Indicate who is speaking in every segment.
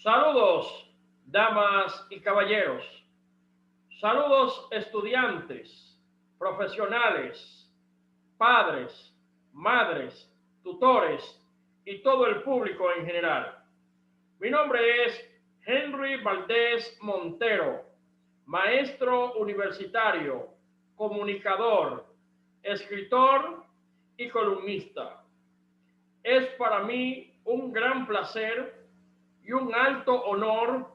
Speaker 1: Saludos, damas y caballeros. Saludos, estudiantes, profesionales, padres, madres, tutores y todo el público en general. Mi nombre es Henry Valdés Montero, maestro universitario, comunicador, escritor y columnista. Es para mí un gran placer y un alto honor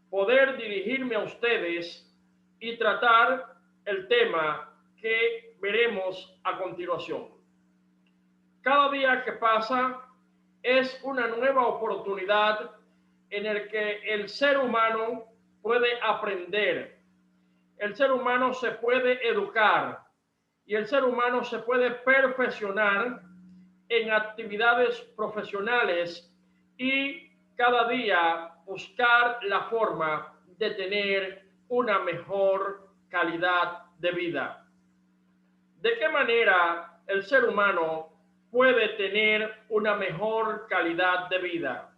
Speaker 1: poder dirigirme a ustedes y tratar el tema que veremos a continuación. Cada día que pasa es una nueva oportunidad en el que el ser humano puede aprender, el ser humano se puede educar y el ser humano se puede perfeccionar en actividades profesionales y cada día buscar la forma de tener una mejor calidad de vida. ¿De qué manera el ser humano puede tener una mejor calidad de vida?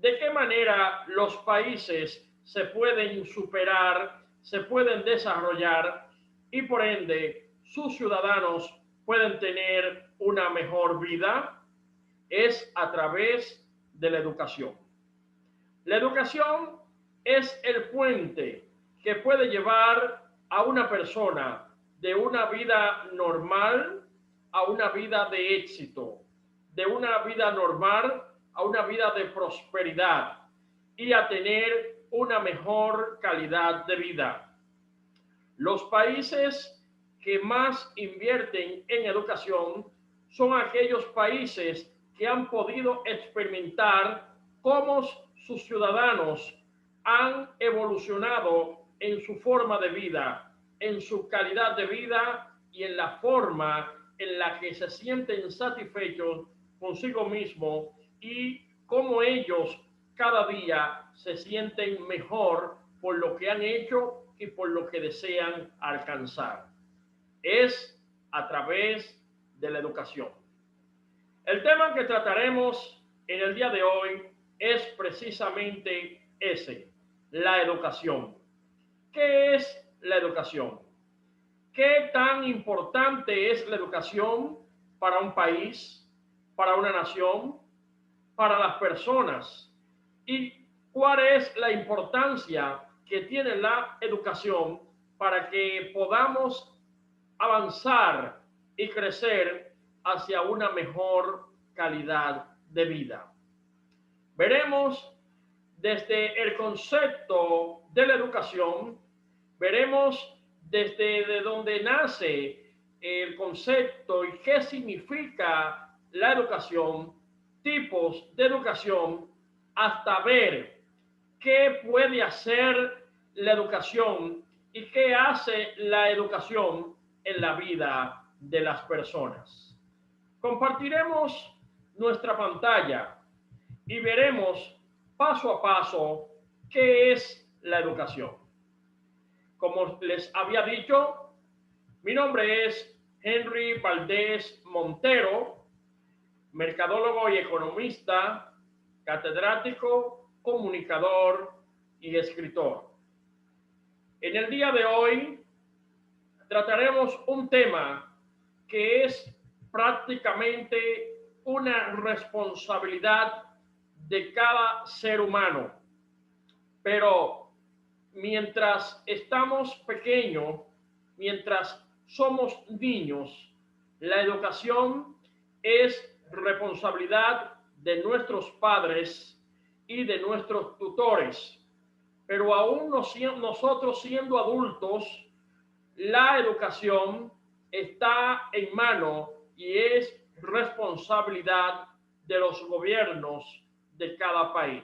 Speaker 1: ¿De qué manera los países se pueden superar, se pueden desarrollar y por ende sus ciudadanos pueden tener una mejor vida? Es a través de la educación. La educación es el puente que puede llevar a una persona de una vida normal a una vida de éxito, de una vida normal a una vida de prosperidad y a tener una mejor calidad de vida. Los países que más invierten en educación son aquellos países que han podido experimentar cómo sus ciudadanos han evolucionado en su forma de vida, en su calidad de vida y en la forma en la que se sienten satisfechos consigo mismo y cómo ellos cada día se sienten mejor por lo que han hecho y por lo que desean alcanzar. Es a través de la educación. El tema que trataremos en el día de hoy es precisamente ese, la educación. ¿Qué es la educación? ¿Qué tan importante es la educación para un país, para una nación, para las personas? ¿Y cuál es la importancia que tiene la educación para que podamos avanzar y crecer hacia una mejor calidad de vida? Veremos desde el concepto de la educación, veremos desde de dónde nace el concepto y qué significa la educación, tipos de educación, hasta ver qué puede hacer la educación y qué hace la educación en la vida de las personas. Compartiremos nuestra pantalla y veremos paso a paso qué es la educación. Como les había dicho, mi nombre es Henry Valdés Montero, mercadólogo y economista, catedrático, comunicador y escritor. En el día de hoy trataremos un tema que es prácticamente una responsabilidad de cada ser humano. Pero mientras estamos pequeños, mientras somos niños, la educación es responsabilidad de nuestros padres y de nuestros tutores. Pero aún nosotros siendo adultos, la educación está en mano y es responsabilidad de los gobiernos de cada país.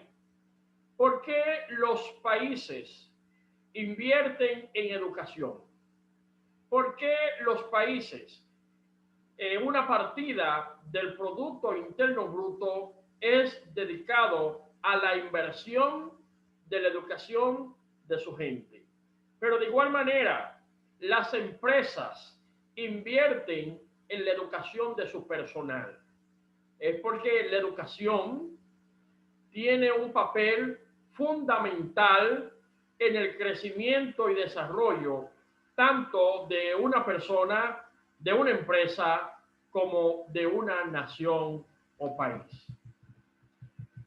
Speaker 1: ¿Por qué los países invierten en educación? ¿Por qué los países, una partida del Producto Interno Bruto es dedicado a la inversión de la educación de su gente? Pero de igual manera, las empresas invierten en la educación de su personal. Es porque la educación tiene un papel fundamental en el crecimiento y desarrollo tanto de una persona, de una empresa, como de una nación o país.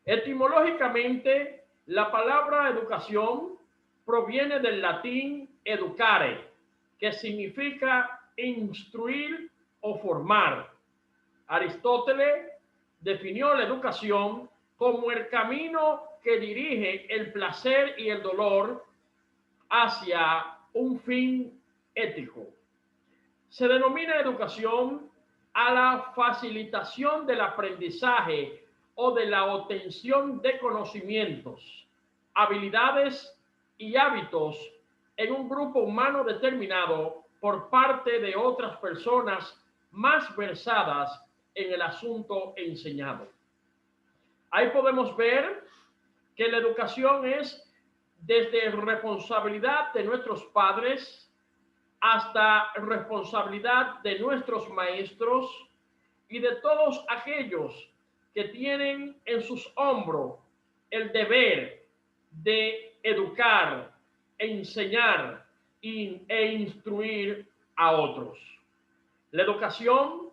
Speaker 1: Etimológicamente, la palabra educación proviene del latín educare, que significa instruir o formar. Aristóteles definió la educación como el camino que dirige el placer y el dolor hacia un fin ético. Se denomina educación a la facilitación del aprendizaje o de la obtención de conocimientos, habilidades y hábitos en un grupo humano determinado por parte de otras personas más versadas en el asunto enseñado. Ahí podemos ver que la educación es desde responsabilidad de nuestros padres hasta responsabilidad de nuestros maestros y de todos aquellos que tienen en sus hombros el deber de educar, enseñar e instruir a otros. La educación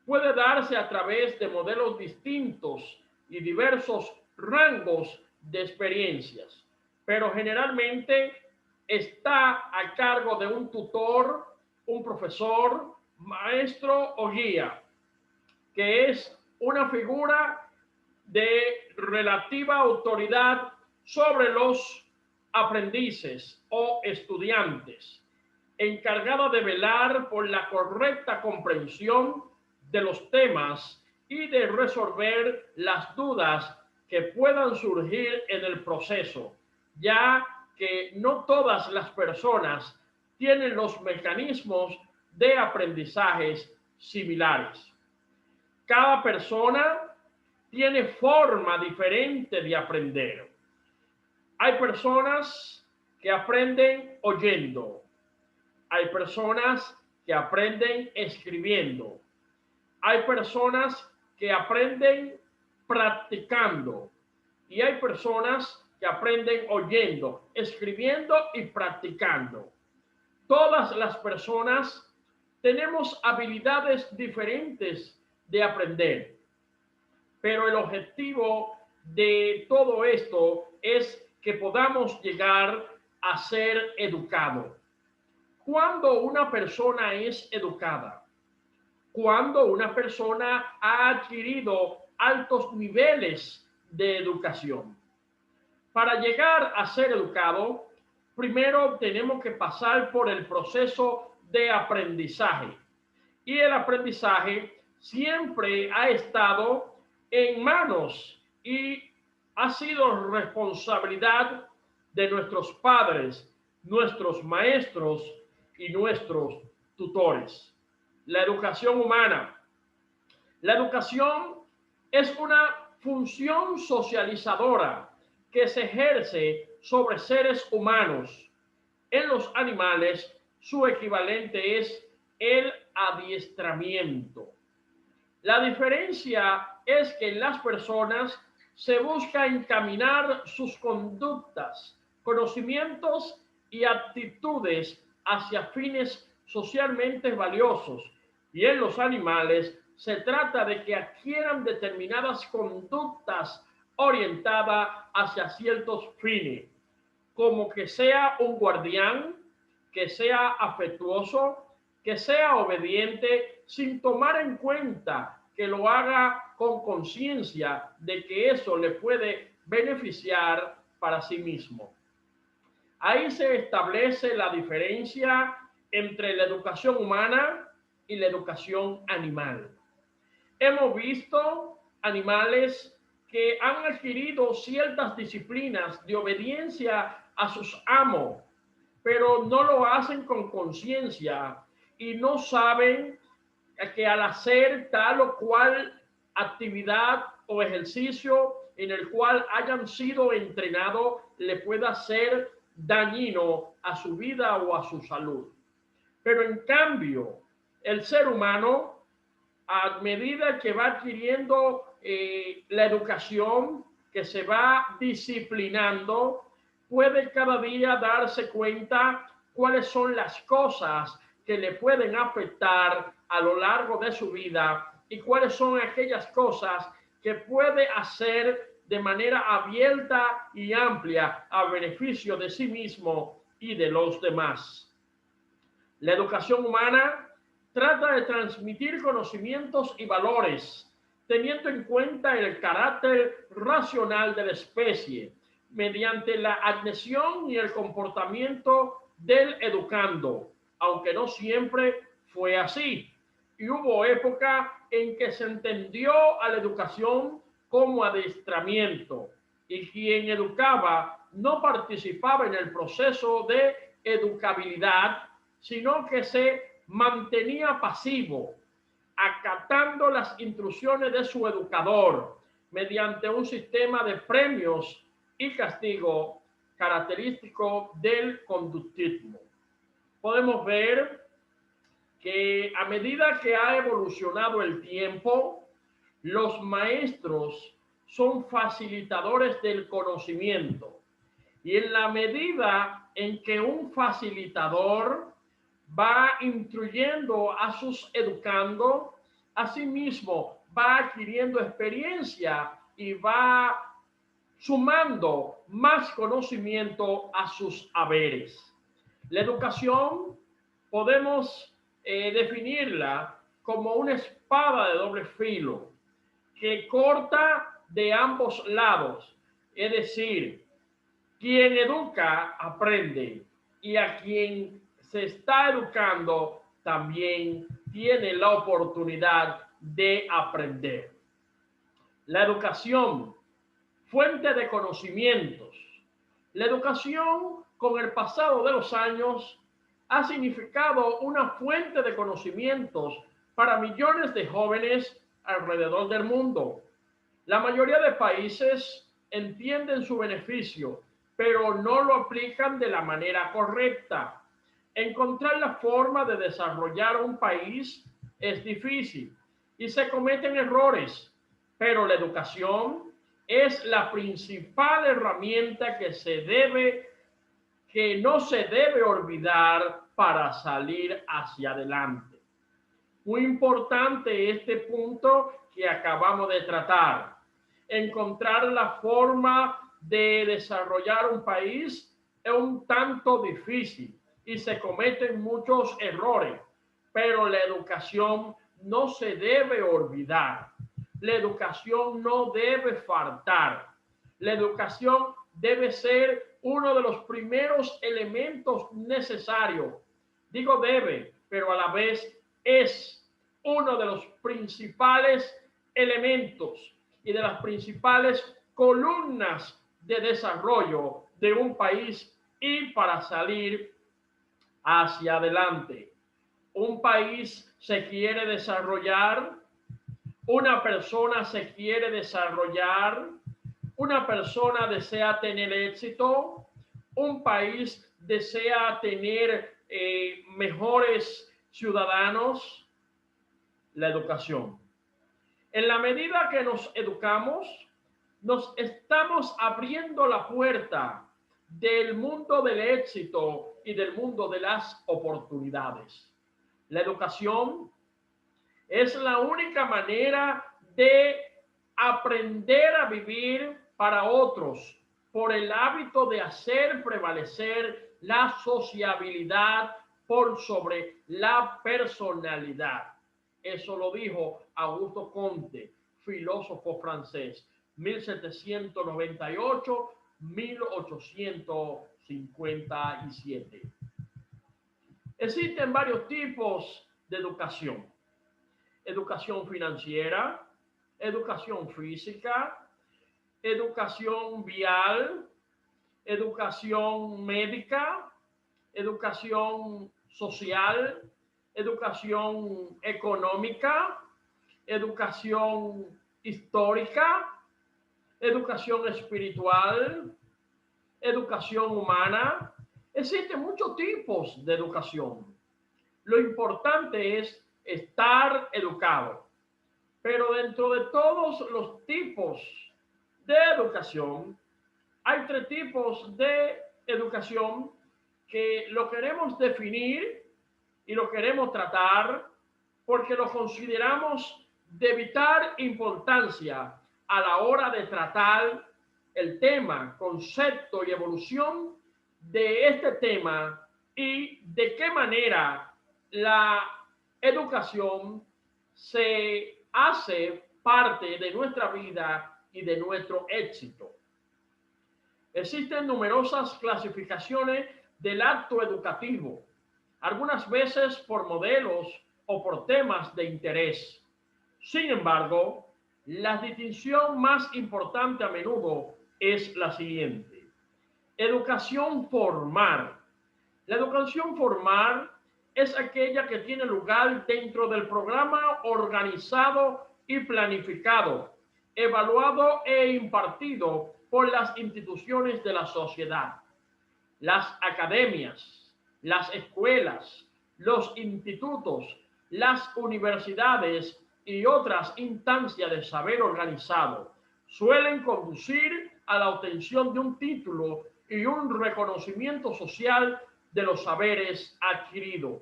Speaker 1: puede darse a través de modelos distintos y diversos rangos de experiencias, pero generalmente está a cargo de un tutor, un profesor, maestro o guía, que es una figura de relativa autoridad sobre los aprendices o estudiantes, encargada de velar por la correcta comprensión de los temas y de resolver las dudas que puedan surgir en el proceso, ya que no todas las personas tienen los mecanismos de aprendizajes similares. Cada persona tiene forma diferente de aprender. Hay personas que aprenden oyendo. Hay personas que aprenden escribiendo. Hay personas que aprenden practicando. Y hay personas que aprenden oyendo, escribiendo y practicando. Todas las personas tenemos habilidades diferentes de aprender. Pero el objetivo de todo esto es que podamos llegar a ser educados. Cuando una persona es educada, cuando una persona ha adquirido altos niveles de educación. Para llegar a ser educado, primero tenemos que pasar por el proceso de aprendizaje. Y el aprendizaje siempre ha estado en manos y ha sido responsabilidad de nuestros padres, nuestros maestros y nuestros tutores. La educación humana. La educación es una función socializadora que se ejerce sobre seres humanos. En los animales, su equivalente es el adiestramiento. La diferencia es que en las personas se busca encaminar sus conductas, conocimientos y actitudes hacia fines socialmente valiosos, y en los animales se trata de que adquieran determinadas conductas orientadas hacia ciertos fines, como que sea un guardián, que sea afectuoso, que sea obediente, sin tomar en cuenta que lo haga con conciencia de que eso le puede beneficiar para sí mismo. Ahí se establece la diferencia entre la educación humana y la educación animal. Hemos visto animales que han adquirido ciertas disciplinas de obediencia a sus amos, pero no lo hacen con conciencia y no saben que al hacer tal o cual actividad o ejercicio en el cual hayan sido entrenados le pueda ser dañino a su vida o a su salud. Pero en cambio, el ser humano, a medida que va adquiriendo la educación, que se va disciplinando puede cada día darse cuenta cuáles son las cosas que le pueden afectar a lo largo de su vida y cuáles son aquellas cosas que puede hacer de manera abierta y amplia a beneficio de sí mismo y de los demás. La educación humana trata de transmitir conocimientos y valores, teniendo en cuenta el carácter racional de la especie, mediante la adhesión y el comportamiento del educando, aunque no siempre fue así. Y hubo época en que se entendió a la educación como adiestramiento, y quien educaba no participaba en el proceso de educabilidad, sino que se mantenía pasivo, acatando las instrucciones de su educador mediante un sistema de premios y castigo característico del conductismo. Podemos ver que a medida que ha evolucionado el tiempo, los maestros son facilitadores del conocimiento. Y en la medida en que un facilitador va instruyendo a sus educandos, asimismo va adquiriendo experiencia y va sumando más conocimiento a sus haberes. La educación podemos definirla como una espada de doble filo que corta de ambos lados, es decir, quien educa aprende y a quien se está educando también tiene la oportunidad de aprender. La educación, fuente de conocimientos. La educación, con el pasado de los años, ha significado una fuente de conocimientos para millones de jóvenes alrededor del mundo. La mayoría de países entienden su beneficio, pero no lo aplican de la manera correcta. Encontrar la forma de desarrollar un país es difícil y se cometen errores, pero la educación es la principal herramienta que no se debe olvidar para salir hacia adelante. Muy importante este punto que acabamos de tratar. Encontrar la forma de desarrollar un país es un tanto difícil y se cometen muchos errores, pero la educación no se debe olvidar. La educación no debe faltar. La educación debe ser uno de los primeros elementos necesarios. Digo debe, pero a la vez es uno de los principales elementos y de las principales columnas de desarrollo de un país y para salir hacia adelante. Un país se quiere desarrollar, una persona se quiere desarrollar, una persona desea tener éxito, un país desea tener mejores ciudadanos. La educación. En la medida que nos educamos, nos estamos abriendo la puerta del mundo del éxito y del mundo de las oportunidades. La educación es la única manera de aprender a vivir para otros por el hábito de hacer prevalecer la sociabilidad por sobre la personalidad. Eso lo dijo Augusto Comte, filósofo francés, 1798-1857. Existen varios tipos de educación. Educación financiera, educación física, educación vial, educación médica, educación social, educación económica, educación histórica, educación espiritual, educación humana. Existen muchos tipos de educación. Lo importante es estar educado. Pero dentro de todos los tipos de educación. Hay tres tipos de educación que lo queremos definir y lo queremos tratar porque lo consideramos de vital importancia a la hora de tratar el tema, concepto y evolución de este tema y de qué manera la educación se hace parte de nuestra vida y de nuestro éxito. Existen numerosas clasificaciones del acto educativo, algunas veces por modelos o por temas de interés. Sin embargo, la distinción más importante a menudo es la siguiente: educación formal. La educación formal es aquella que tiene lugar dentro del programa organizado y planificado, evaluado e impartido por las instituciones de la sociedad, las academias, las escuelas, los institutos, las universidades y otras instancias de saber organizado suelen conducir a la obtención de un título y un reconocimiento social de los saberes adquiridos.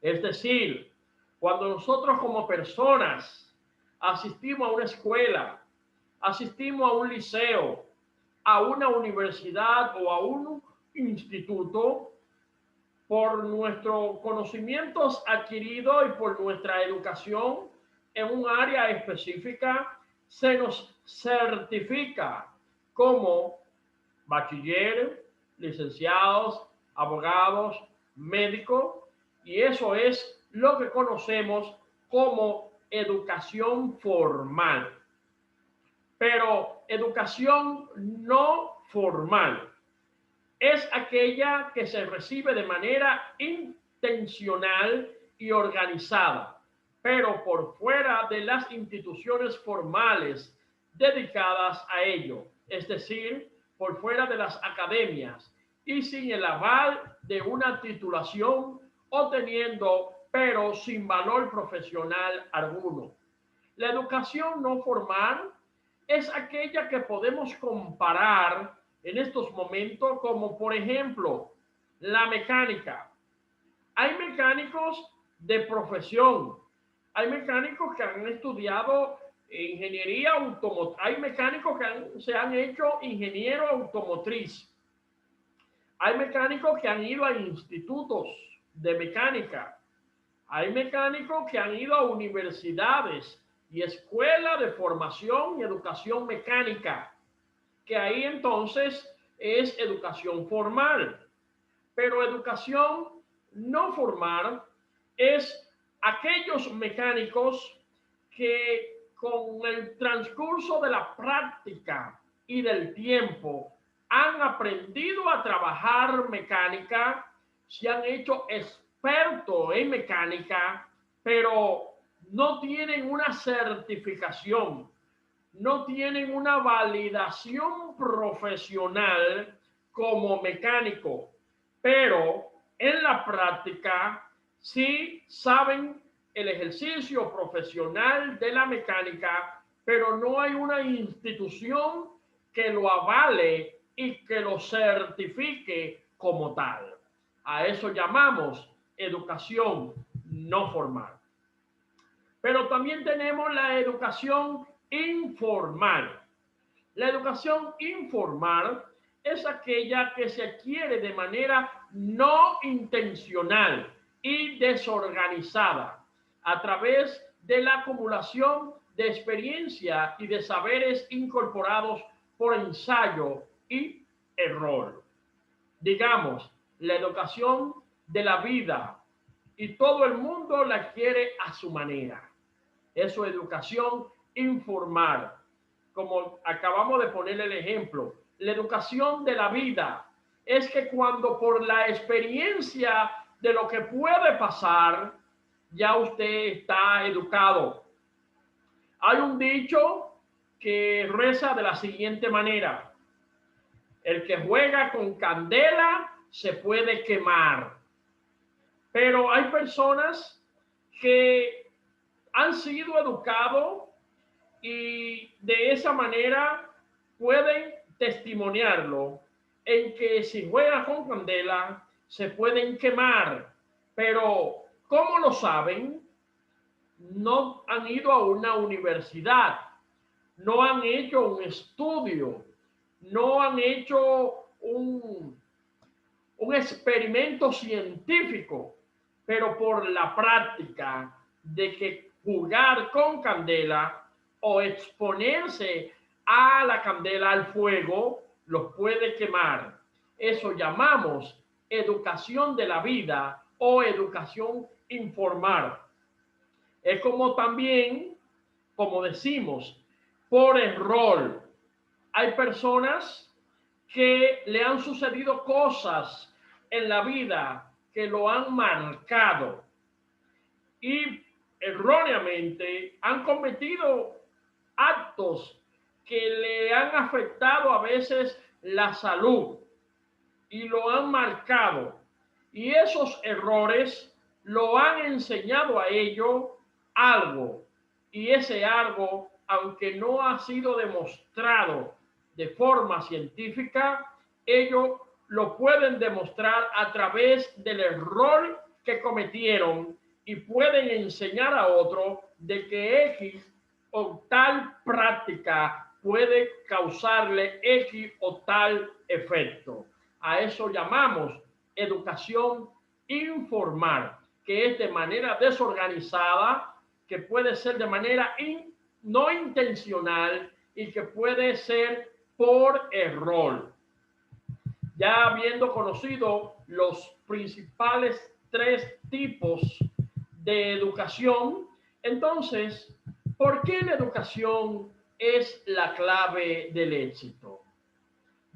Speaker 1: Es decir, cuando nosotros como personas asistimos a una escuela, asistimos a un liceo, a una universidad o a un instituto, por nuestros conocimientos adquiridos y por nuestra educación en un área específica, se nos certifica como bachiller, licenciados, abogados, médicos, y eso es lo que conocemos como educación formal. Pero educación no formal es aquella que se recibe de manera intencional y organizada, pero por fuera de las instituciones formales dedicadas a ello, es decir, por fuera de las academias y sin el aval de una titulación o teniendo, pero sin valor profesional alguno. La educación no formal es aquella que podemos comparar en estos momentos como, por ejemplo, la mecánica. Hay mecánicos de profesión, hay mecánicos que han estudiado ingeniería automotriz, hay mecánicos que se han hecho ingeniero automotriz, hay mecánicos que han ido a institutos de mecánica, hay mecánicos que han ido a universidades y escuelas de formación y educación mecánica, que ahí entonces es educación formal. Pero educación no formal es aquellos mecánicos que con el transcurso de la práctica y del tiempo han aprendido a trabajar mecánica, se han hecho expertos en mecánica, pero no tienen una certificación, no tienen una validación profesional como mecánico, pero en la práctica sí saben el ejercicio profesional de la mecánica, pero no hay una institución que lo avale y que lo certifique como tal. A eso llamamos educación no formal. Pero también tenemos la educación informal. La educación informal es aquella que se adquiere de manera no intencional y desorganizada a través de la acumulación de experiencia y de saberes incorporados por ensayo y error. Digamos, la educación de la vida, y todo el mundo la quiere a su manera. Eso es educación informal. Como acabamos de poner el ejemplo, la educación de la vida es que cuando por la experiencia de lo que puede pasar, ya usted está educado. Hay un dicho que reza de la siguiente manera: el que juega con candela se puede quemar. Pero hay personas que han sido educados y de esa manera pueden testimoniarlo en que si juegan con candela se pueden quemar, pero ¿cómo lo saben? No han ido a una universidad, no han hecho un estudio, no han hecho un experimento científico, pero por la práctica de que jugar con candela o exponerse a la candela, al fuego, los puede quemar. Eso llamamos educación de la vida o educación informal. Es como también, como decimos, por error. Hay personas que le han sucedido cosas en la vida que lo han marcado y erróneamente han cometido actos que le han afectado a veces la salud y lo han marcado. Y esos errores lo han enseñado a ellos algo. Y ese algo, aunque no ha sido demostrado de forma científica, ellos lo pueden demostrar a través del error que cometieron y pueden enseñar a otro de que X o tal práctica puede causarle X o tal efecto. A eso llamamos educación informal, que es de manera desorganizada, que puede ser de manera no intencional y que puede ser por error. Ya habiendo conocido los principales 3 tipos de educación, entonces, ¿por qué la educación es la clave del éxito?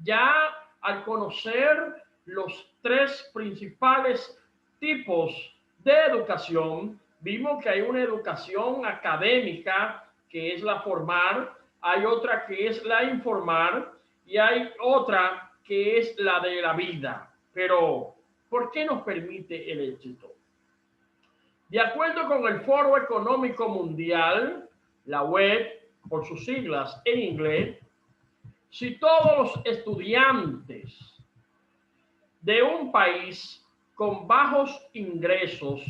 Speaker 1: Ya al conocer los 3 principales tipos de educación, vimos que hay una educación académica, que es la formal, hay otra que es la informal y hay otra que es la de la vida. Pero, ¿por qué nos permite el éxito? De acuerdo con el Foro Económico Mundial, la web, por sus siglas en inglés, si todos los estudiantes de un país con bajos ingresos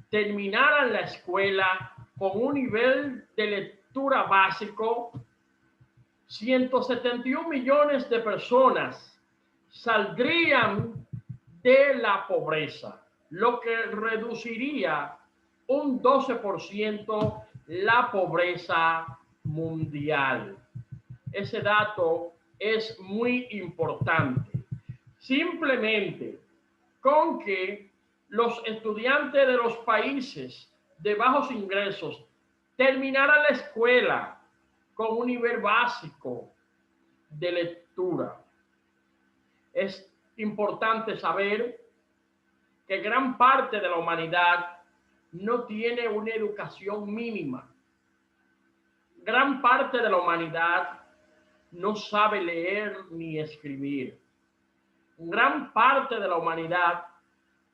Speaker 1: terminaran la escuela con un nivel de lectura básico, 171 millones de personas saldrían de la pobreza, lo que reduciría un 12% la pobreza mundial. Ese dato es muy importante. Simplemente con que los estudiantes de los países de bajos ingresos terminaran la escuela con un nivel básico de lectura. Es importante saber que gran parte de la humanidad no tiene una educación mínima. Gran parte de la humanidad no sabe leer ni escribir. Gran parte de la humanidad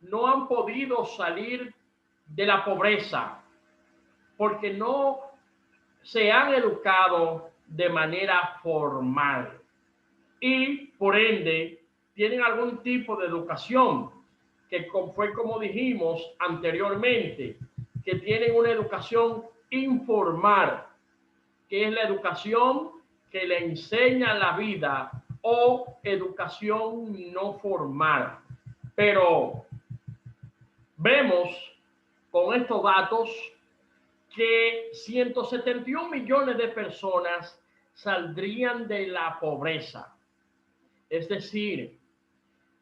Speaker 1: no han podido salir de la pobreza porque no se han educado de manera formal y por ende tienen algún tipo de educación que fue como dijimos anteriormente, que tienen una educación informal, que es la educación que le enseña la vida o educación no formal. Pero vemos con estos datos que 171 millones de personas saldrían de la pobreza. Es decir,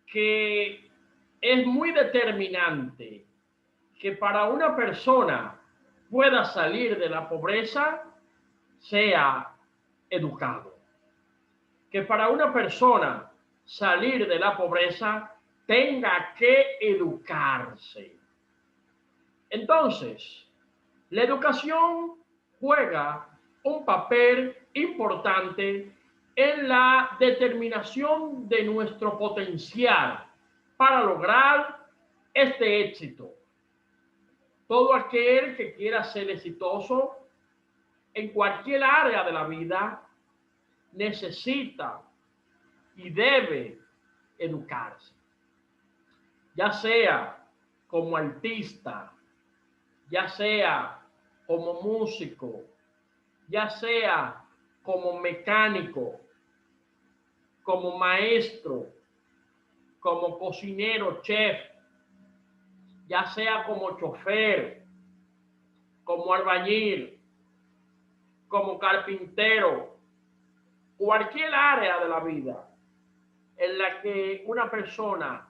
Speaker 1: que es muy determinante que para una persona pueda salir de la pobreza sea educado. Que para una persona salir de la pobreza tenga que educarse. Entonces, la educación juega un papel importante en la determinación de nuestro potencial para lograr este éxito. Todo aquel que quiera ser exitoso en cualquier área de la vida necesita y debe educarse, ya sea como artista, ya sea como músico, ya sea como mecánico, como maestro, como cocinero, chef, ya sea como chofer, como albañil, como carpintero, cualquier área de la vida en la que una persona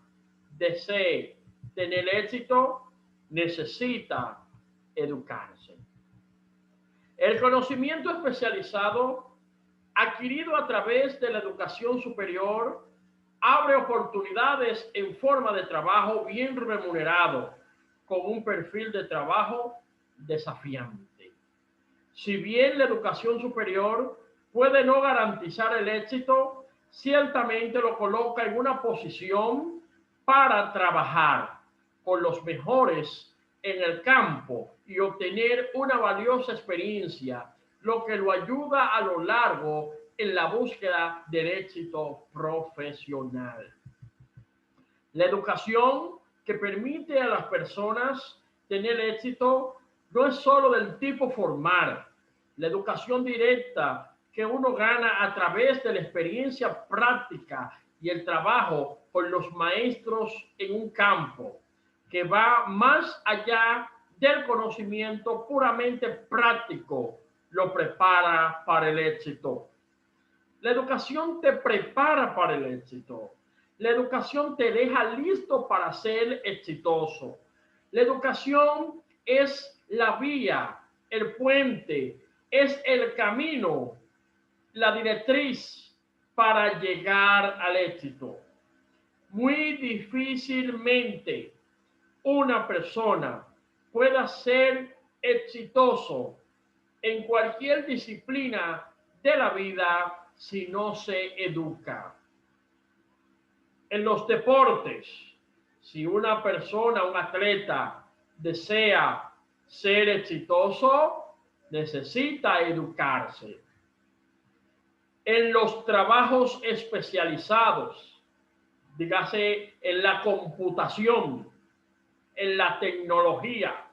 Speaker 1: desee tener éxito, necesita educarse. El conocimiento especializado adquirido a través de la educación superior abre oportunidades en forma de trabajo bien remunerado, con un perfil de trabajo desafiante. Si bien la educación superior puede no garantizar el éxito, ciertamente lo coloca en una posición para trabajar con los mejores en el campo y obtener una valiosa experiencia, lo que lo ayuda a lo largo en la búsqueda del éxito profesional. La educación que permite a las personas tener éxito no es solo del tipo formal. La educación directa que uno gana a través de la experiencia práctica y el trabajo con los maestros en un campo que va más allá del conocimiento puramente práctico, lo prepara para el éxito. La educación te prepara para el éxito. La educación te deja listo para ser exitoso. La educación es la vía, el puente, es el camino, la directriz para llegar al éxito. Muy difícilmente una persona pueda ser exitoso en cualquier disciplina de la vida si no se educa. En los deportes, si una persona, un atleta, desea ser exitoso, necesita educarse. En los trabajos especializados, dígase en la computación, en la tecnología,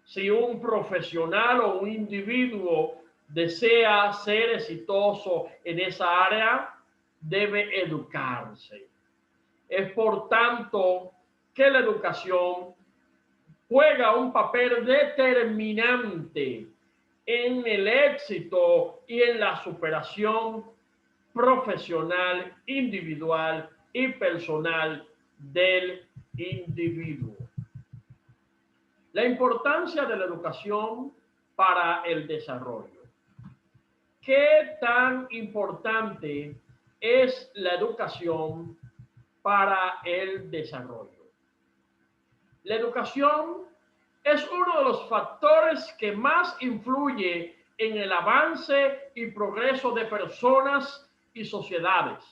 Speaker 1: si un profesional o un individuo desea ser exitoso en esa área, debe educarse. Es por tanto que la educación juega un papel determinante en el éxito y en la superación profesional, individual y personal del individuo. La importancia de la educación para el desarrollo. ¿Qué tan importante es la educación para el desarrollo? La educación es uno de los factores que más influye en el avance y progreso de personas y sociedades.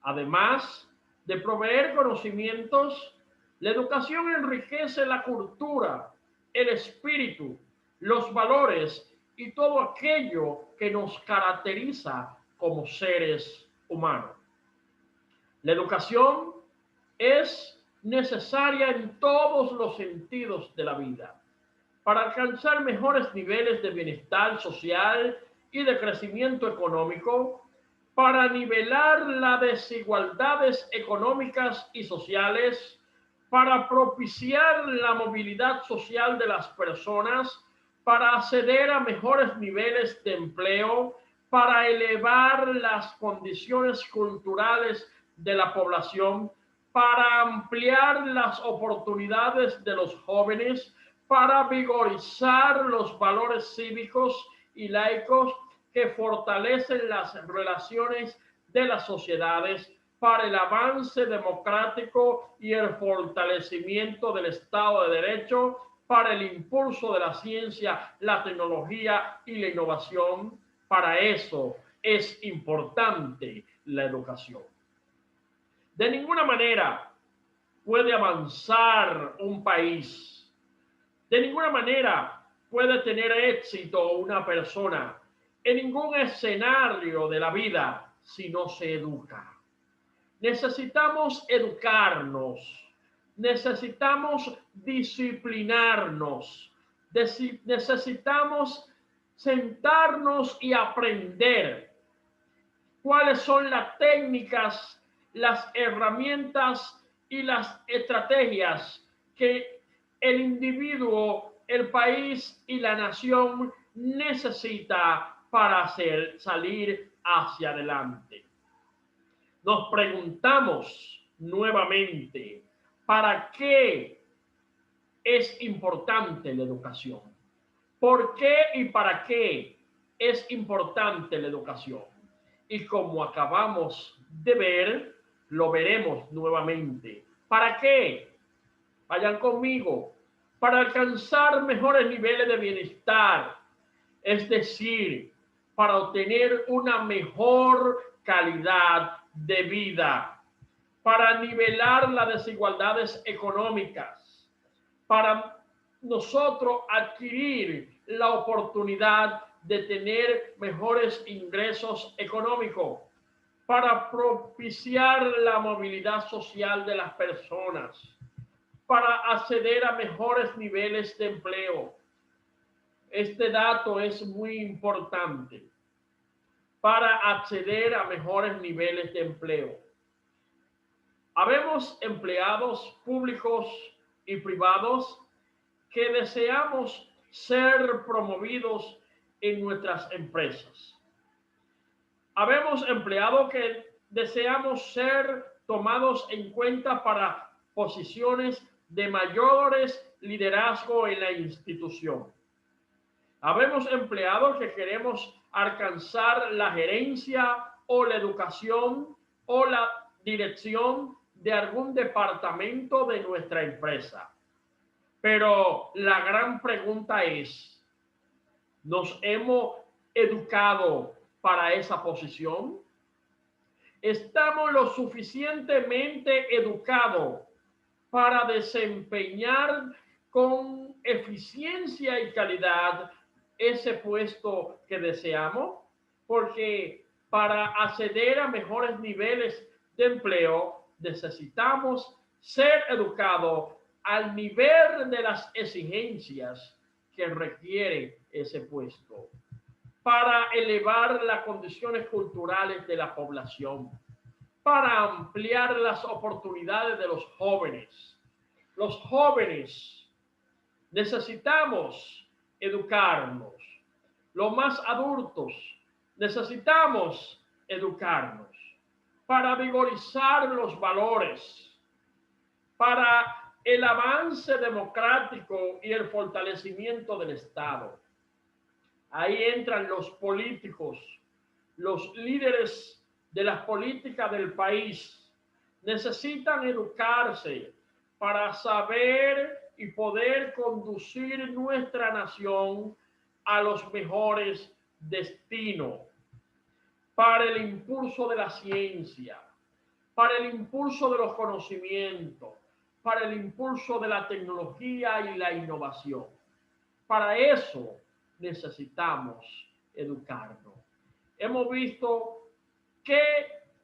Speaker 1: Además de proveer conocimientos, la educación enriquece la cultura, el espíritu, los valores y todo aquello que nos caracteriza como seres humanos. La educación es necesaria en todos los sentidos de la vida para alcanzar mejores niveles de bienestar social y de crecimiento económico, para nivelar las desigualdades económicas y sociales, para propiciar la movilidad social de las personas, para acceder a mejores niveles de empleo, para elevar las condiciones culturales de la población, para ampliar las oportunidades de los jóvenes, para vigorizar los valores cívicos y laicos que fortalecen las relaciones de las sociedades, para el avance democrático y el fortalecimiento del Estado de Derecho, para el impulso de la ciencia, la tecnología y la innovación. Para eso es importante la educación. De ninguna manera puede avanzar un país, de ninguna manera puede tener éxito una persona en ningún escenario de la vida si no se educa. Necesitamos educarnos, necesitamos disciplinarnos, necesitamos sentarnos y aprender cuáles son las técnicas, las herramientas y las estrategias que el individuo, el país y la nación necesita para salir hacia adelante. Nos preguntamos nuevamente, ¿para qué es importante la educación? ¿Por qué y para qué es importante la educación? Y como acabamos de ver, lo veremos nuevamente. ¿Para qué? Vayan conmigo. Para alcanzar mejores niveles de bienestar, es decir, para obtener una mejor calidad de vida, para nivelar las desigualdades económicas, para nosotros adquirir la oportunidad de tener mejores ingresos económicos, para propiciar la movilidad social de las personas, para acceder a mejores niveles de empleo. Este dato es muy importante. Para acceder a mejores niveles de empleo. Habemos empleados públicos y privados que deseamos ser promovidos en nuestras empresas. Habemos empleados que deseamos ser tomados en cuenta para posiciones de mayores liderazgo en la institución. Habemos empleados que queremos alcanzar la gerencia o la educación o la dirección de algún departamento de nuestra empresa. Pero la gran pregunta es, ¿nos hemos educado para esa posición? ¿Estamos lo suficientemente educados para desempeñar con eficiencia y calidad ese puesto que deseamos? Porque para acceder a mejores niveles de empleo necesitamos ser educados al nivel de las exigencias que requiere ese puesto, para elevar las condiciones culturales de la población, para ampliar las oportunidades de los jóvenes. Los jóvenes necesitamos educarnos. Los más adultos necesitamos educarnos para vigorizar los valores, para el avance democrático y el fortalecimiento del Estado. Ahí entran los políticos, los líderes de las políticas del país. Necesitan educarse para saber y poder conducir nuestra nación a los mejores destinos, para el impulso de la ciencia, para el impulso de los conocimientos, para el impulso de la tecnología y la innovación. Para eso necesitamos educarnos. Hemos visto qué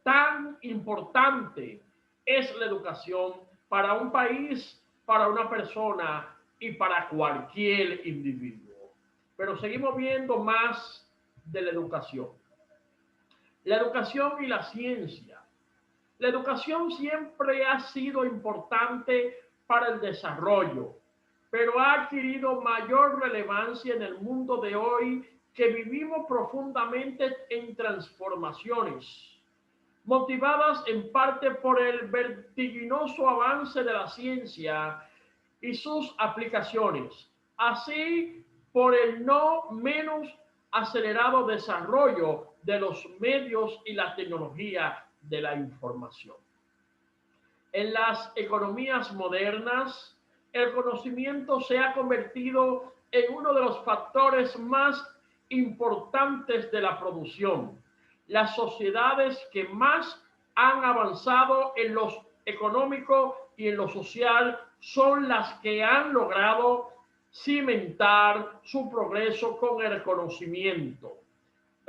Speaker 1: tan importante es la educación para un país, para una persona y para cualquier individuo. Pero seguimos viendo más de la educación. La educación y la ciencia. La educación siempre ha sido importante para el desarrollo, pero ha adquirido mayor relevancia en el mundo de hoy, que vivimos profundamente en transformaciones, motivadas en parte por el vertiginoso avance de la ciencia y sus aplicaciones, así por el no menos acelerado desarrollo de los medios y la tecnología de la información. En las economías modernas, el conocimiento se ha convertido en uno de los factores más importantes de la producción. Las sociedades que más han avanzado en lo económico y en lo social son las que han logrado cimentar su progreso con el conocimiento.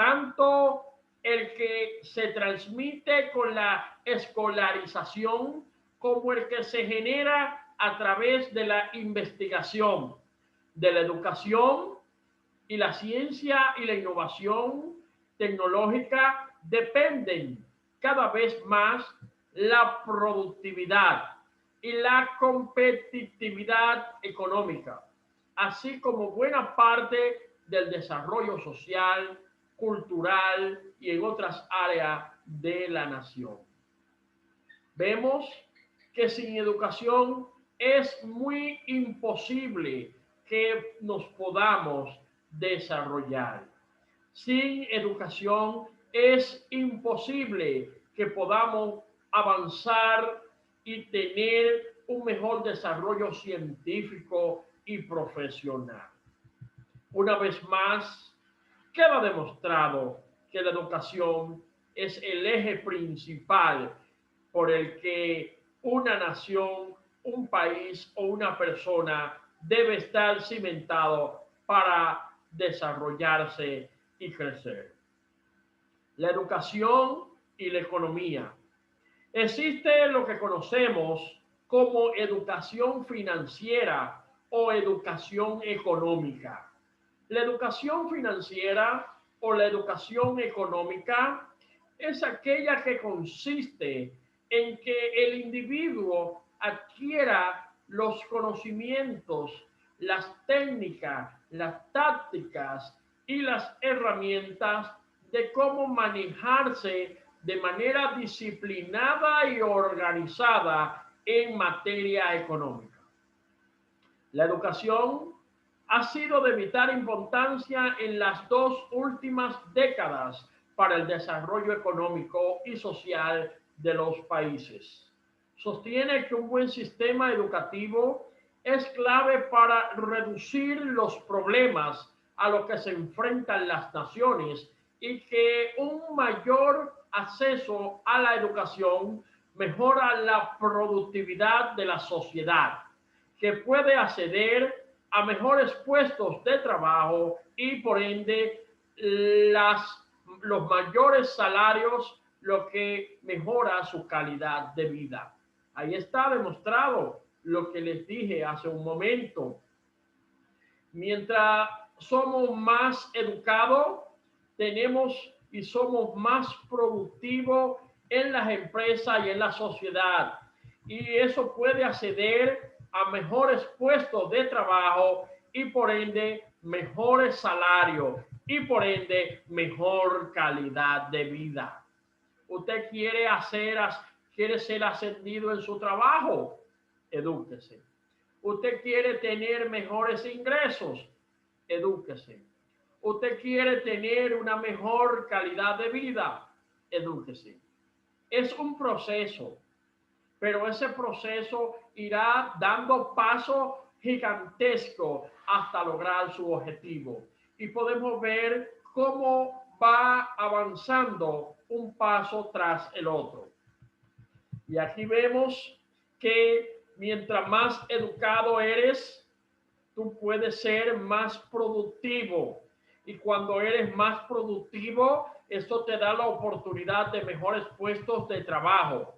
Speaker 1: tanto el que se transmite con la escolarización como el que se genera a través de la investigación, de la educación y la ciencia y la innovación tecnológica dependen cada vez más la productividad y la competitividad económica, así como buena parte del desarrollo social, cultural y en otras áreas de la nación. Vemos que sin educación es muy imposible que nos podamos desarrollar. Sin educación es imposible que podamos avanzar y tener un mejor desarrollo científico y profesional. Una vez más, queda demostrado que la educación es el eje principal por el que una nación, un país o una persona debe estar cimentado para desarrollarse y crecer. La educación y la economía. Existe lo que conocemos como educación financiera o educación económica. La educación financiera o la educación económica es aquella que consiste en que el individuo adquiera los conocimientos, las técnicas, las tácticas y las herramientas de cómo manejarse de manera disciplinada y organizada en materia económica. La educación ha sido de vital importancia en las 2 últimas décadas para el desarrollo económico y social de los países. Sostiene que un buen sistema educativo es clave para reducir los problemas a los que se enfrentan las naciones y que un mayor acceso a la educación mejora la productividad de la sociedad, que puede acceder a mejores puestos de trabajo y por ende los mayores salarios, lo que mejora su calidad de vida. Ahí está demostrado lo que les dije hace un momento. Mientras somos más educados, tenemos y somos más productivos en las empresas y en la sociedad. Y eso puede acceder a mejores puestos de trabajo y por ende mejores salarios y por ende mejor calidad de vida. Usted quiere ser ascendido en su trabajo, edúquese. Usted quiere tener mejores ingresos, edúquese. Usted quiere tener una mejor calidad de vida, edúquese. Es un proceso, pero ese proceso irá dando paso gigantesco hasta lograr su objetivo. Y podemos ver cómo va avanzando un paso tras el otro. Y aquí vemos que mientras más educado eres, tú puedes ser más productivo. Y cuando eres más productivo, esto te da la oportunidad de mejores puestos de trabajo.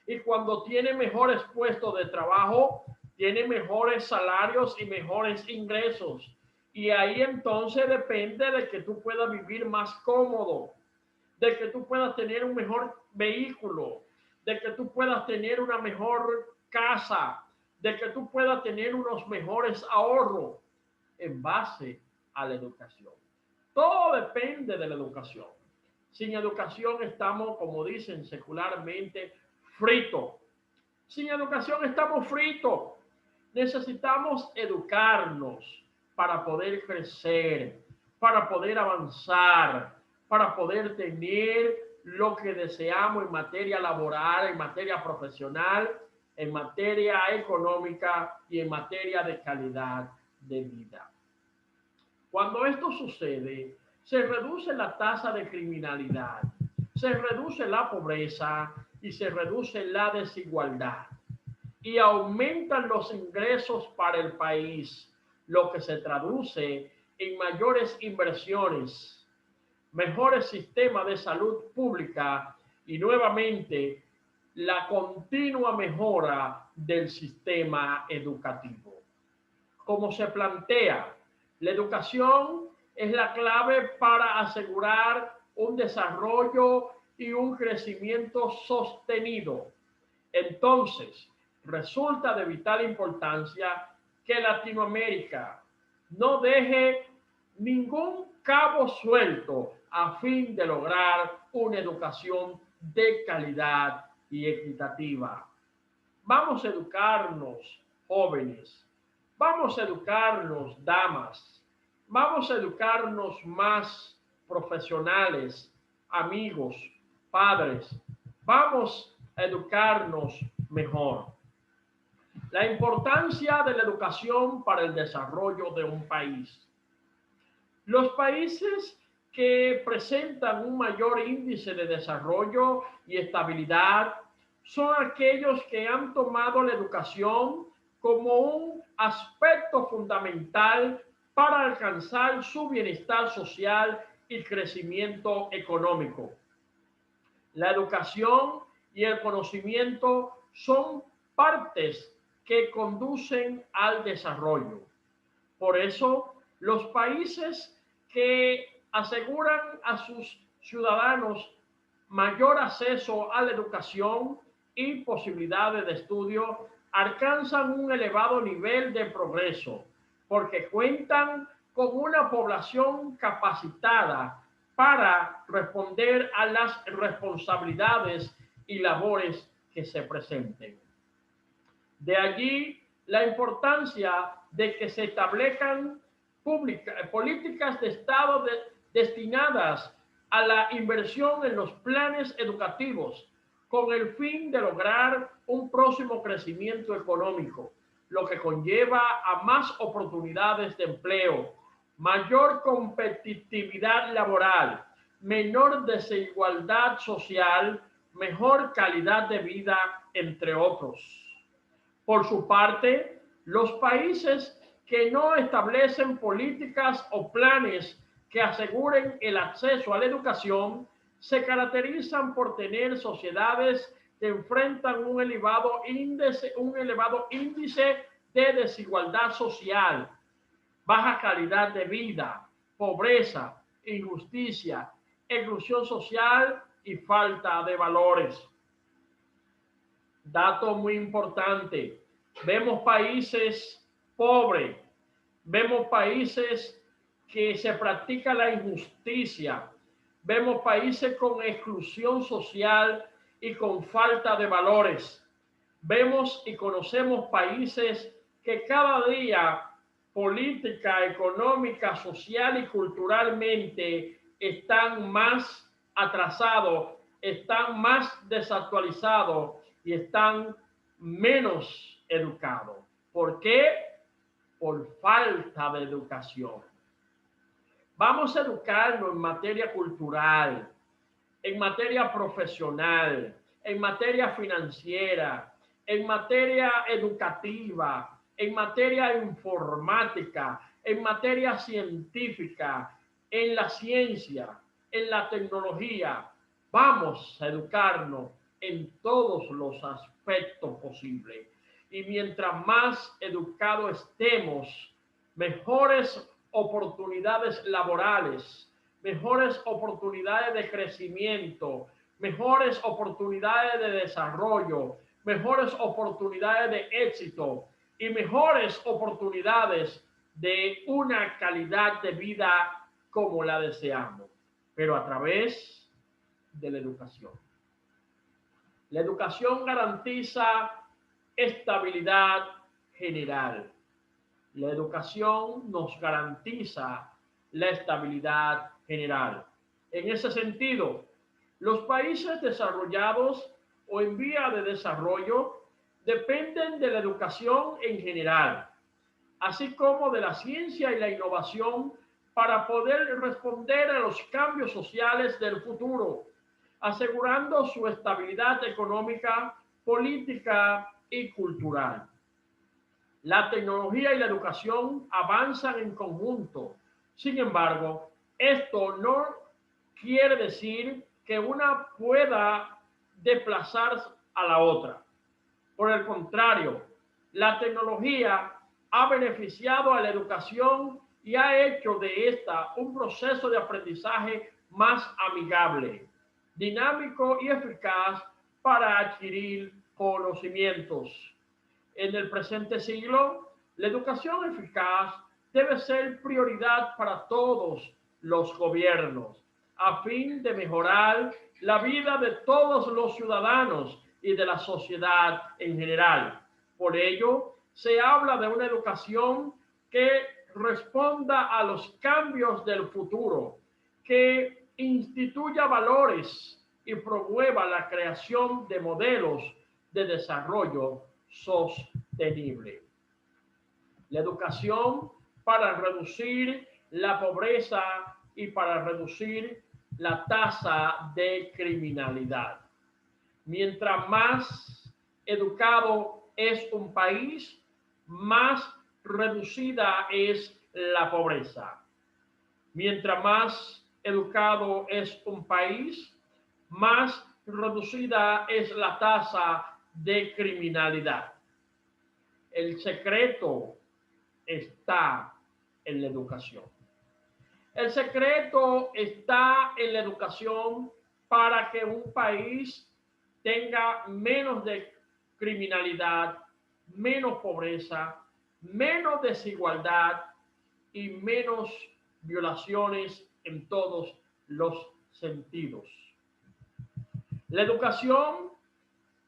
Speaker 1: Y cuando tiene mejores puestos de trabajo, tiene mejores salarios y mejores ingresos. Y ahí entonces depende de que tú puedas vivir más cómodo, de que tú puedas tener un mejor vehículo, de que tú puedas tener una mejor casa, de que tú puedas tener unos mejores ahorros en base a la educación. Todo depende de la educación. Sin educación estamos, como dicen secularmente, fritos. Sin educación estamos fritos. Necesitamos educarnos para poder crecer, para poder avanzar, para poder tener lo que deseamos en materia laboral, en materia profesional, en materia económica y en materia de calidad de vida. Cuando esto sucede, se reduce la tasa de criminalidad, se reduce la pobreza y se reduce la desigualdad y aumentan los ingresos para el país, lo que se traduce en mayores inversiones, mejores sistemas de salud pública y nuevamente la continua mejora del sistema educativo. Como se plantea, la educación es la clave para asegurar un desarrollo y un crecimiento sostenido. Entonces, resulta de vital importancia que Latinoamérica no deje ningún cabo suelto a fin de lograr una educación de calidad y equitativa. Vamos a educarnos, jóvenes. Vamos a educarnos, damas. Vamos a educarnos más profesionales, amigos, padres. Vamos a educarnos mejor. La importancia de la educación para el desarrollo de un país. Los países que presentan un mayor índice de desarrollo y estabilidad son aquellos que han tomado la educación como un aspecto fundamental para alcanzar su bienestar social y crecimiento económico. La educación y el conocimiento son partes que conducen al desarrollo. Por eso, los países que aseguran a sus ciudadanos mayor acceso a la educación y posibilidades de estudio alcanzan un elevado nivel de progreso porque cuentan con una población capacitada para responder a las responsabilidades y labores que se presenten. De allí la importancia de que se establezcan políticas de Estado destinadas a la inversión en los planes educativos con el fin de lograr un próximo crecimiento económico, lo que conlleva a más oportunidades de empleo, mayor competitividad laboral, menor desigualdad social, mejor calidad de vida, entre otros. Por su parte, los países que no establecen políticas o planes que aseguren el acceso a la educación se caracterizan por tener sociedades que enfrentan un elevado índice de desigualdad social, baja calidad de vida, pobreza, injusticia, exclusión social y falta de valores. Dato muy importante, vemos países pobres, vemos países que se practica la injusticia, vemos países con exclusión social y con falta de valores. Vemos y conocemos países que cada día política, económica, social y culturalmente están más atrasados, están más desactualizados y están menos educados. ¿Por qué? Por falta de educación. Vamos a educarnos en materia cultural, en materia profesional, en materia financiera, en materia educativa, en materia informática, en materia científica, en la ciencia, en la tecnología. Vamos a educarnos en todos los aspectos posibles. Y mientras más educados estemos, mejores oportunidades laborales, mejores oportunidades de crecimiento, mejores oportunidades de desarrollo, mejores oportunidades de éxito y mejores oportunidades de una calidad de vida como la deseamos, pero a través de la educación. La educación garantiza estabilidad general. La educación nos garantiza la estabilidad general. En ese sentido, los países desarrollados o en vía de desarrollo dependen de la educación en general, así como de la ciencia y la innovación para poder responder a los cambios sociales del futuro, asegurando su estabilidad económica, política y cultural. La tecnología y la educación avanzan en conjunto. Sin embargo, esto no quiere decir que una pueda desplazarse a la otra. Por el contrario, la tecnología ha beneficiado a la educación y ha hecho de esta un proceso de aprendizaje más amigable, dinámico y eficaz para adquirir conocimientos. En el presente siglo, la educación eficaz debe ser prioridad para todos los gobiernos, a fin de mejorar la vida de todos los ciudadanos y de la sociedad en general. Por ello, se habla de una educación que responda a los cambios del futuro, que instituya valores y promueva la creación de modelos de desarrollo sostenible. La educación para reducir la pobreza y para reducir la tasa de criminalidad. Mientras más educado es un país, más reducida es la pobreza. Mientras más educado es un país, más reducida es la tasa de criminalidad. El secreto está en la educación. El secreto está en la educación para que un país tenga menos de criminalidad, menos pobreza, menos desigualdad y menos violaciones en todos los sentidos. La educación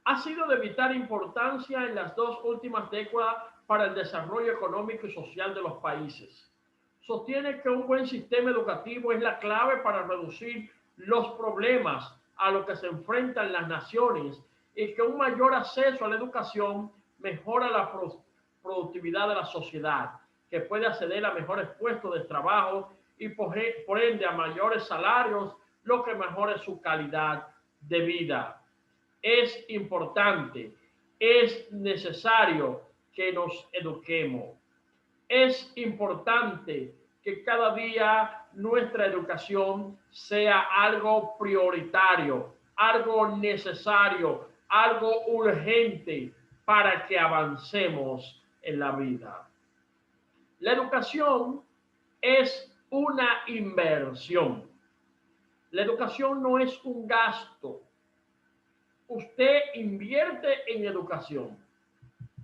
Speaker 1: ha sido de vital importancia en las dos últimas décadas para el desarrollo económico y social de los países. Sostiene que un buen sistema educativo es la clave para reducir los problemas a los que se enfrentan las naciones y que un mayor acceso a la educación mejora la productividad de la sociedad, que puede acceder a mejores puestos de trabajo y por ende a mayores salarios, lo que mejore su calidad de vida. Es importante, es necesario que nos eduquemos. Es importante que cada día nuestra educación sea algo prioritario, algo necesario, algo urgente para que avancemos en la vida. La educación es una inversión. La educación no es un gasto. Usted invierte en educación.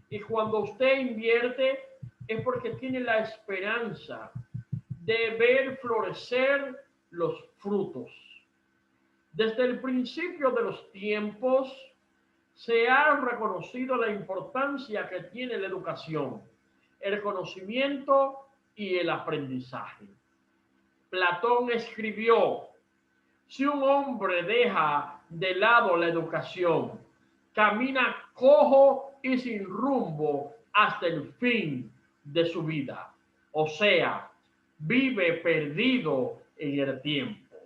Speaker 1: Y cuando usted invierte es porque tiene la esperanza de ver florecer los frutos. Desde el principio de los tiempos se ha reconocido la importancia que tiene la educación, el conocimiento y el aprendizaje. Platón escribió: si un hombre deja de lado la educación, camina cojo y sin rumbo hasta el fin de su vida. O sea, vive perdido en el tiempo.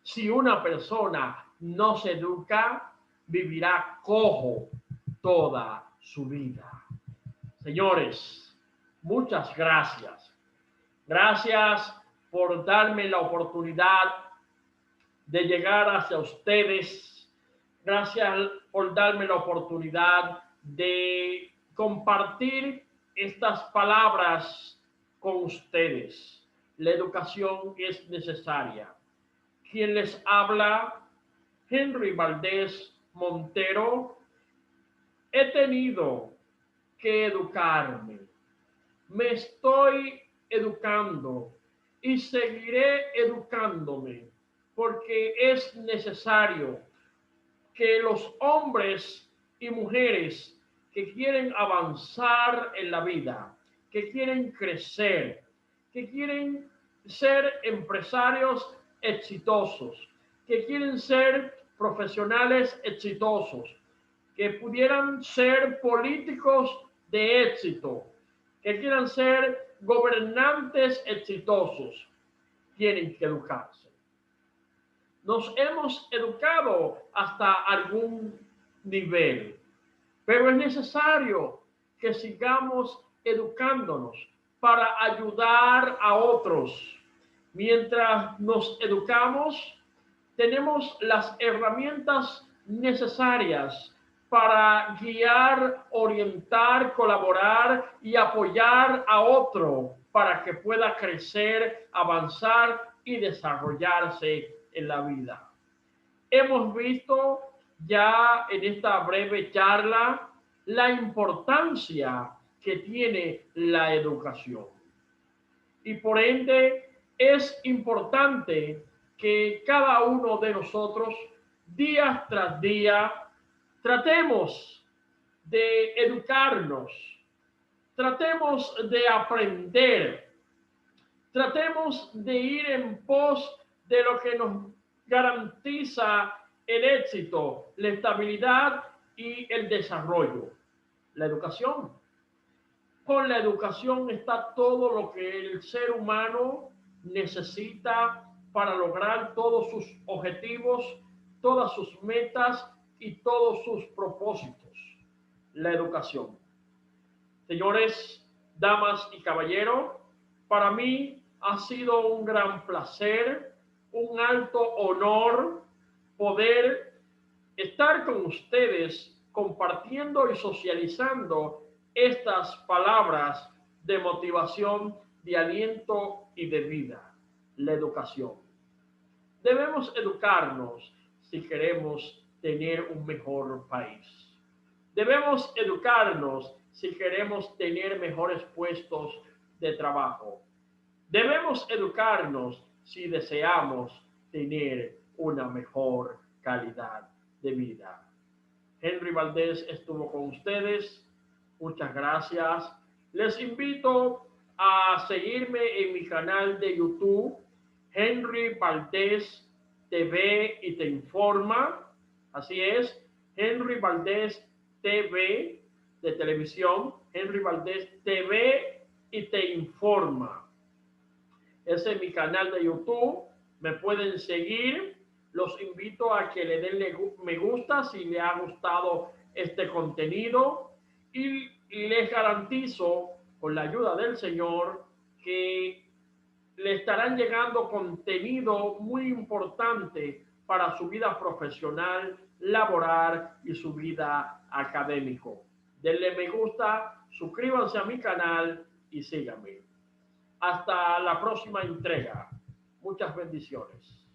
Speaker 1: Si una persona no se educa, vivirá cojo toda su vida. Señores, muchas gracias. Gracias por darme la oportunidad de llegar hacia ustedes. Gracias por darme la oportunidad de compartir estas palabras con ustedes. La educación es necesaria. Quien les habla, Henry Valdés Montero. He tenido que educarme. Me estoy educando y seguiré educándome, porque es necesario que los hombres y mujeres que quieren avanzar en la vida, que quieren crecer, que quieren ser empresarios exitosos, que quieren ser profesionales exitosos, que pudieran ser políticos de éxito, que quieran ser gobernantes exitosos, tienen que educarse. Nos hemos educado hasta algún nivel, pero es necesario que sigamos educándonos para ayudar a otros, Mientras nos educamos, tenemos las herramientas necesarias para guiar, orientar, colaborar y apoyar a otro para que pueda crecer, avanzar y desarrollarse en la vida. Hemos visto ya en esta breve charla la importancia que tiene la educación. Y por ende es importante que cada uno de nosotros, día tras día, tratemos de educarnos, tratemos de aprender, tratemos de ir en pos de lo que nos garantiza el éxito, la estabilidad y el desarrollo, la educación. Con la educación está todo lo que el ser humano necesita para lograr todos sus objetivos, todas sus metas y todos sus propósitos. La educación. Señores, damas y caballeros, para mí ha sido un gran placer, un alto honor poder estar con ustedes compartiendo y socializando estas palabras de motivación, de aliento y de vida, la educación. Debemos educarnos si queremos tener un mejor país. Debemos educarnos si queremos tener mejores puestos de trabajo. Debemos educarnos si deseamos tener una mejor calidad de vida. Henry Valdés estuvo con ustedes. Muchas gracias. Les invito a seguirme en mi canal de YouTube, Henry Valdés TV y te informa. Así es, Henry Valdés TV de televisión, Henry Valdés TV y te informa. Ese es mi canal de YouTube. Me pueden seguir. Los invito a que le den me gusta si les ha gustado este contenido y les garantizo, con la ayuda del Señor, que le estarán llegando contenido muy importante para su vida profesional, laboral y su vida académico. Denle me gusta, suscríbanse a mi canal y síganme. Hasta la próxima entrega. Muchas bendiciones.